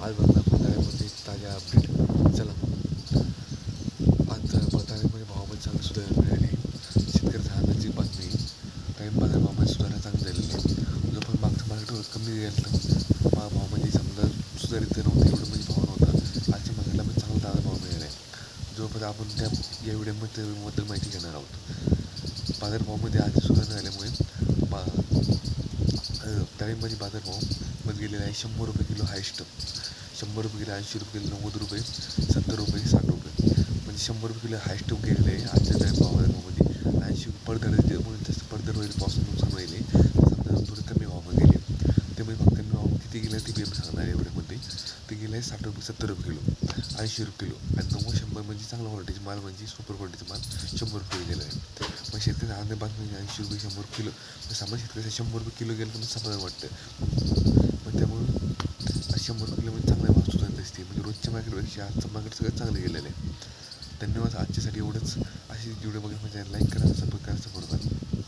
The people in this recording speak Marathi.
आज बघणार बटाट्यामध्ये ताज्या अपडेट. चला आज बटाट्यामध्ये भावामध्ये चांगली सुधारणा मिळाली. शेतकऱ्याच्या आनंदाची बातमी. टाईम बाजार भावामध्ये सुधारणा चांगली झालेली आहे. जो पण मागचं मार्केटवर कमी गेलं भावामध्ये समजा सुधारित नव्हतं, एवढं म्हणजे भाव नव्हता. आजच्या मार्केटला पण चांगला ताजा भाव मिळाला आहे. जोपर्यंत आपण या व्हिडिओबद्दल माहिती घेणार आहोत. बाजारभावामध्ये आज सुधारणा झाल्यामुळे डाळिंबाचे बाजारभाव मध्ये गेलेला आहे 100 रुपये किलो हायस्ट. 100 रुपये किलो, 80 रुपये किलो, 90 रुपये, 70 रुपये, 60 रुपये, म्हणजे 100 रुपये किलो हायस्ट गेलेलं आहे आजच्या बाजारभावामध्ये. 80 पडझड जास्त पडझड होईल, पासून नुकसान होईल, समजा थोडं कमी भावामध्ये गेले. त्यामुळे फक्त कमी भाव किती गेलं ते मी सांगणार आहे. एवढ्यामध्ये ते गेलं आहे 60 रुपये, 70 रुपये किलो, 80 रुपये किलो, आणि 90, 100 म्हणजे चांगला क्वालिटीचा माल, म्हणजे सुपर क्वालिटीचा माल 100 रुपये गेला आहे. मग शेतकरी आनंद बातमी 80 रुपये, 100 किलो, सामान्य शेतकऱ्याचं 100 रुपये किलो गेलं तर मग समाधान वाटतं. पण त्यामुळे 100 किलो म्हणजे चांगला भाव सुधारत असते. म्हणजे रोजच्या मार्केटपेक्षा आजचं मार्केट सगळं चांगलं गेलेलं आहे. धन्यवाद. आजच्यासाठी एवढंच. अशी व्हिडिओ बघायला म्हणजे लाईक करा, सबस्क्राईब करा, सपोर्ट करा.